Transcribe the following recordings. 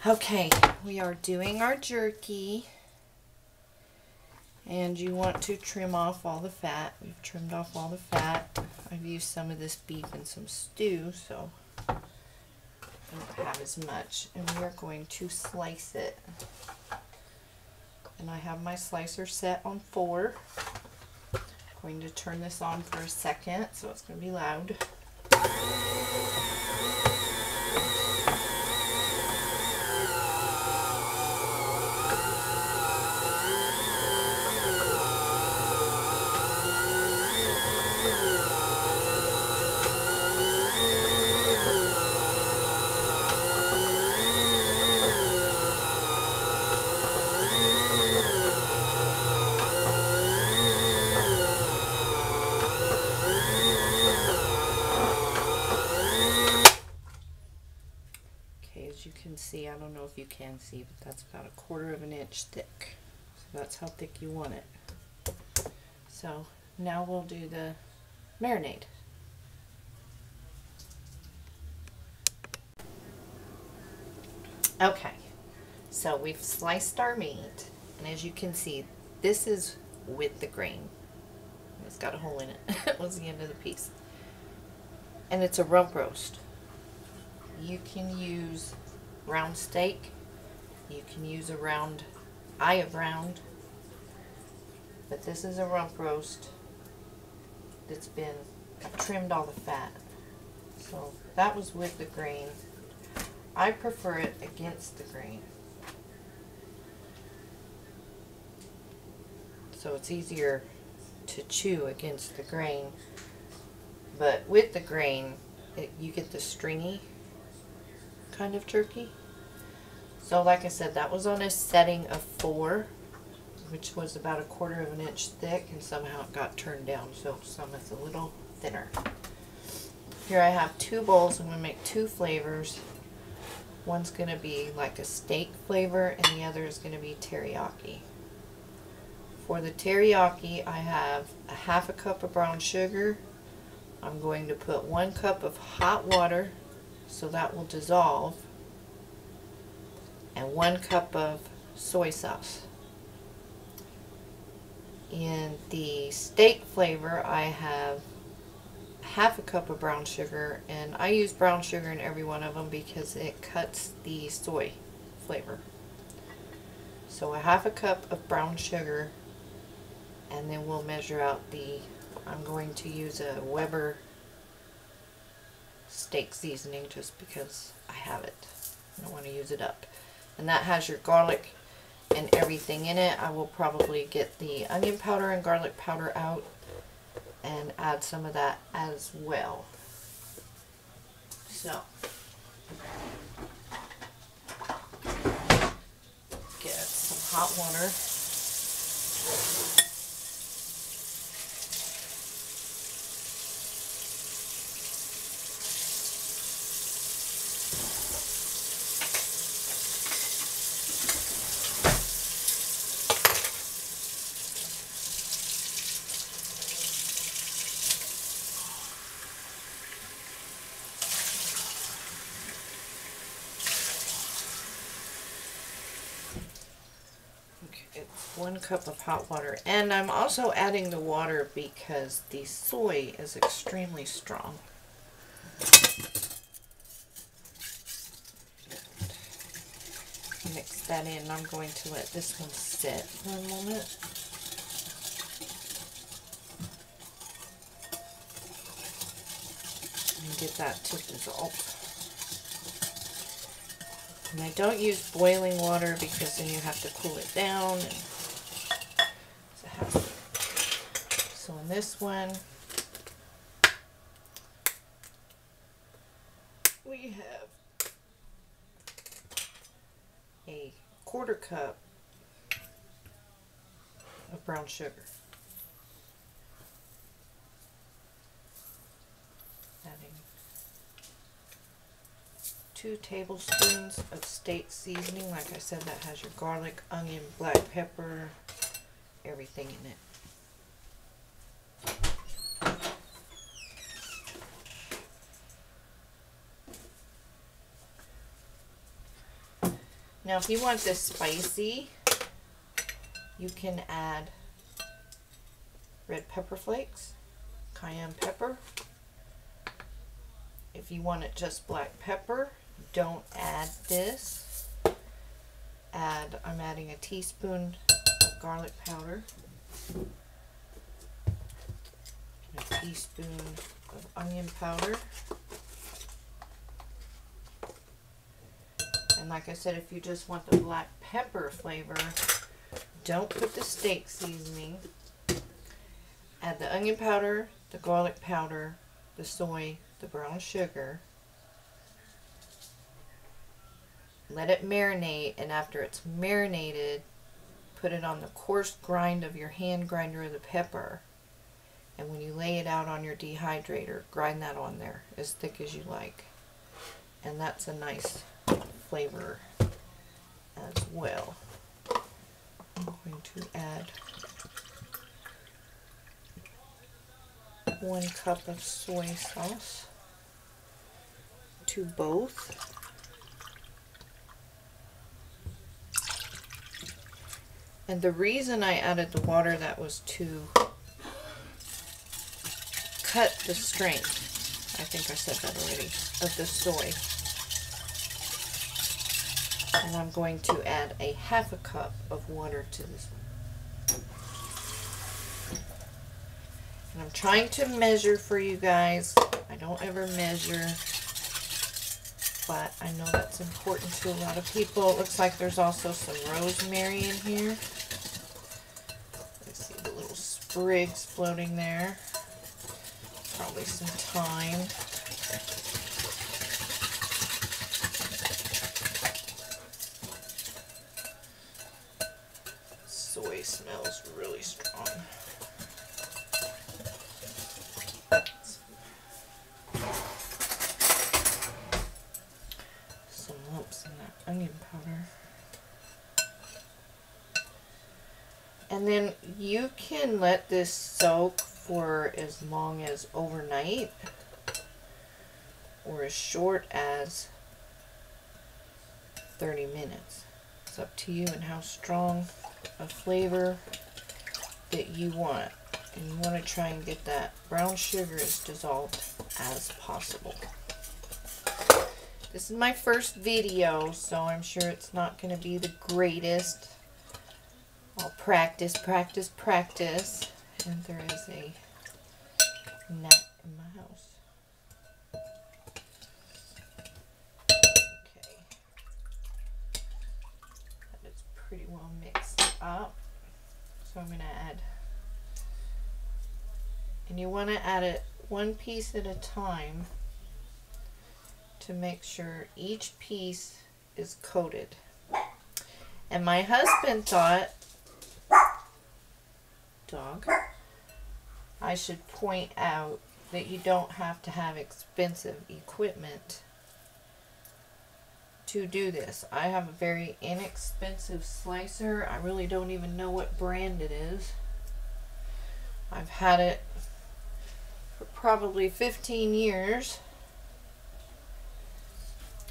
Okay, we are doing our jerky, and you want to trim off all the fat. We've trimmed off all the fat. I've used some of this beef in some stew, so I don't have as much. And we are going to slice it. And I have my slicer set on 4. I'm going to turn this on for a second, so it's going to be loud. As you can see, I don't know if you can see, but that's about 1/4 of an inch thick. So that's how thick you want it. So now we'll do the marinade. Okay, so we've sliced our meat, and as you can see, this is with the grain. It's got a hole in it. It was the end of the piece. And it's a rump roast. You can use round steak, you can use a round eye of round, but this is a rump roast that's been, I've trimmed all the fat. So that was with the grain. I prefer it against the grain, so it's easier to chew against the grain, but with the grain you get the stringy kind of jerky. So like I said, that was on a setting of 4, which was about 1/4 of an inch thick, and somehow it got turned down, so some is a little thinner. Here I have 2 bowls. I'm going to make 2 flavors. One's going to be like a steak flavor, and the other is going to be teriyaki. For the teriyaki, I have a 1/2 cup of brown sugar. I'm going to put 1 cup of hot water, so that will dissolve, and 1 cup of soy sauce. In the steak flavor, I have 1/2 cup of brown sugar, and I use brown sugar in every one of them because it cuts the soy flavor. So a 1/2 cup of brown sugar, and then we'll measure out I'm going to use a Weber steak seasoning just because I have it. I don't want to use it up. And that has your garlic and everything in it. I will probably get the onion powder and garlic powder out and add some of that as well. So get some hot water. It's 1 cup of hot water, and I'm also adding the water because the soy is extremely strong. Mix that in. I'm going to let this one sit for a moment. And get that to dissolve. And I don't use boiling water because then you have to cool it down. And it's a hassle. So in this one, we have a 1/4 cup of brown sugar. Adding 2 tablespoons of steak seasoning. Like I said, that has your garlic, onion, black pepper, everything in it. Now if you want this spicy, you can add red pepper flakes, cayenne pepper. If you want it just black pepper, don't add this. I'm adding a teaspoon of garlic powder, a teaspoon of onion powder. And like I said, if you just want the black pepper flavor, don't put the steak seasoning. Add the onion powder, the garlic powder, the soy, the brown sugar. Let it marinate, and after it's marinated, put it on the coarse grind of your hand grinder of the pepper. And when you lay it out on your dehydrator, grind that on there as thick as you like. And that's a nice flavor as well. I'm going to add 1 cup of soy sauce to both. And the reason I added the water that was to cut the strength, I think I said that already, of the soy. And I'm going to add a 1/2 cup of water to this. And I'm trying to measure for you guys. I don't ever measure, but I know that's important to a lot of people. It looks like there's also some rosemary in here. Let's see the little sprigs floating there. Probably some thyme. Soy smells really strong. Some lumps in that onion powder. And then you can let this soak for as long as overnight or as short as 30 minutes. It's up to you and how strong a flavor that you want. And you want to try and get that brown sugar as dissolved as possible. This is my first video, so I'm sure it's not going to be the greatest. I'll practice, practice, practice. And there is a gnat in my house. Okay. That is pretty well mixed up. So I'm going to add, and you want to add it 1 piece at a time to make sure each piece is coated. And my husband thought, dog, I should point out that you don't have to have expensive equipment to do this. I have a very inexpensive slicer. I really don't even know what brand it is. I've had it for probably 15 years.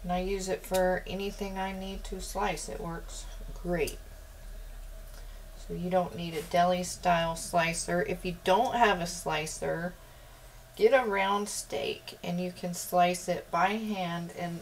And I use it for anything I need to slice. It works great. So you don't need a deli style slicer. If you don't have a slicer, get a round steak and you can slice it by hand. And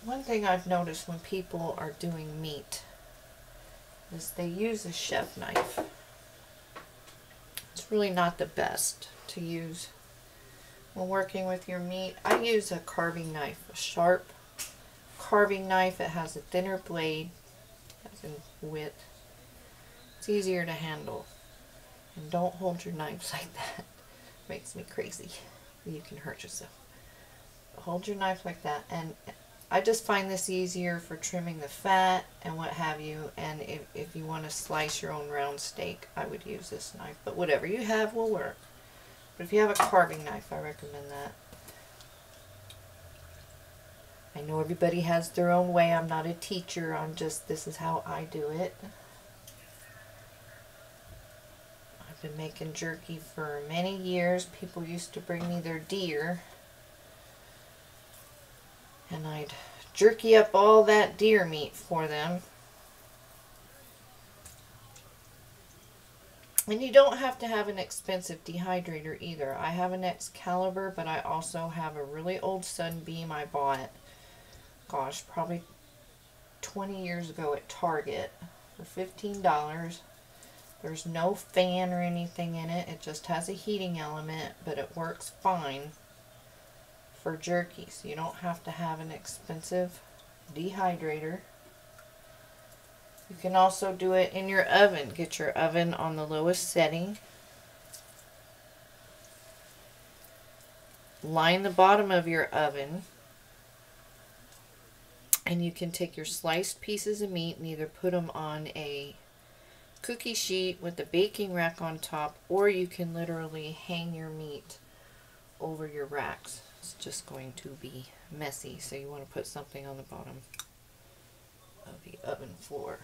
one thing I've noticed when people are doing meat is they use a chef knife. It's really not the best to use when working with your meat. I use a carving knife, a sharp carving knife. It has a thinner blade, as in width. It's easier to handle. And don't hold your knives like that. It makes me crazy. You can hurt yourself. Hold your knife like that. And I just find this easier for trimming the fat and what have you. And if you want to slice your own round steak, I would use this knife. But whatever you have will work. But if you have a carving knife, I recommend that. I know everybody has their own way. I'm not a teacher. This is how I do it. I've been making jerky for many years. People used to bring me their deer, and I'd jerky up all that deer meat for them. And you don't have to have an expensive dehydrator either. I have an Excalibur, but I also have a really old Sunbeam I bought, gosh, probably 20 years ago at Target for $15. There's no fan or anything in it. It just has a heating element, but it works fine for jerky. So you don't have to have an expensive dehydrator. You can also do it in your oven. Get your oven on the lowest setting. Line the bottom of your oven. And you can take your sliced pieces of meat and either put them on a cookie sheet with a baking rack on top, or you can literally hang your meat over your racks. It's just going to be messy, so you want to put something on the bottom of the oven floor.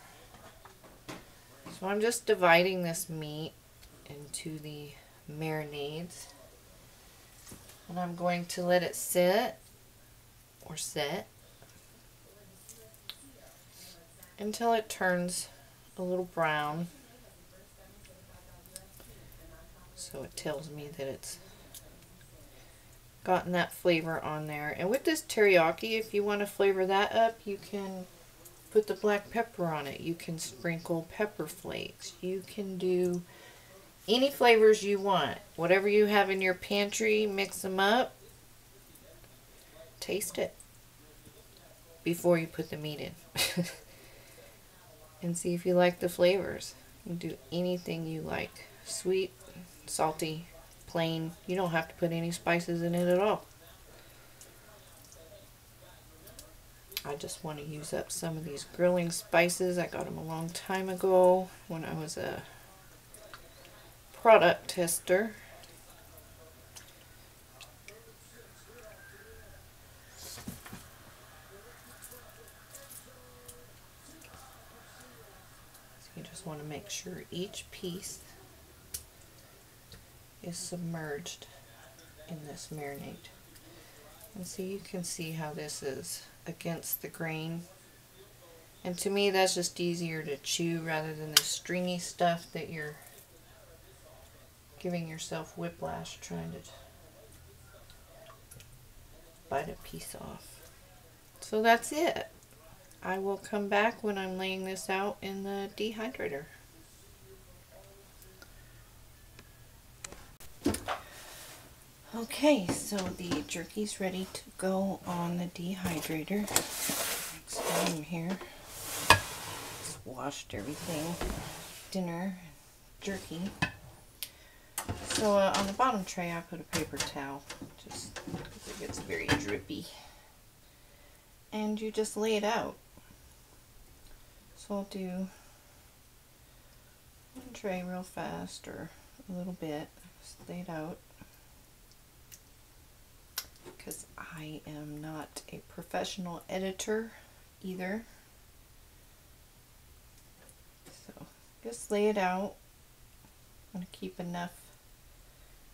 So I'm just dividing this meat into the marinades, and I'm going to let it sit or set until it turns a little brown. So it tells me that it's gotten that flavor on there. And with this teriyaki, if you want to flavor that up, you can put the black pepper on it. You can sprinkle pepper flakes. You can do any flavors you want. Whatever you have in your pantry, mix them up. Taste it before you put the meat in. And see if you like the flavors. You can do anything you like. Sweet, salty, plain. You don't have to put any spices in it at all. I just want to use up some of these grilling spices. I got them a long time ago when I was a product tester. You just want to make sure each piece is submerged in this marinade. And so you can see how this is against the grain. And to me, that's just easier to chew rather than the stringy stuff that you're giving yourself whiplash trying to bite a piece off. So that's it. I will come back when I'm laying this out in the dehydrator. Okay, so the jerky's ready to go on the dehydrator. Next time here, just washed everything, dinner, jerky. So on the bottom tray I put a paper towel, just because it gets very drippy. And you just lay it out. So I'll do one tray real fast, or a little bit, just lay it out. Because I am not a professional editor either. So just lay it out. I'm going to keep enough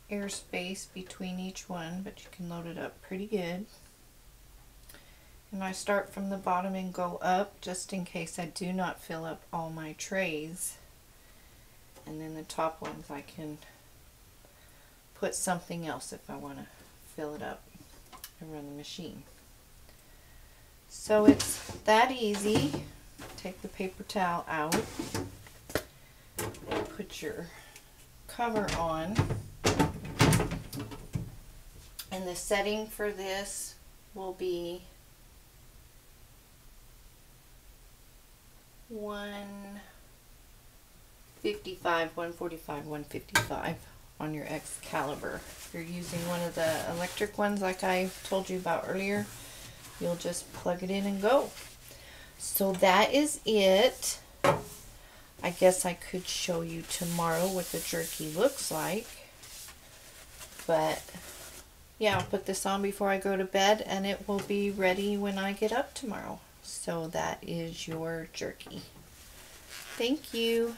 airspace between each one, but you can load it up pretty good. And I start from the bottom and go up just in case I do not fill up all my trays. And then the top ones I can put something else if I want to fill it up and run the machine. So it's that easy. Take the paper towel out, put your cover on, and the setting for this will be 155, 145, 155 on your Excalibur. If you're using one of the electric ones like I told you about earlier, you'll just plug it in and go. So that is it. I guess I could show you tomorrow what the jerky looks like. But yeah, I'll put this on before I go to bed and it will be ready when I get up tomorrow. So that is your jerky. Thank you.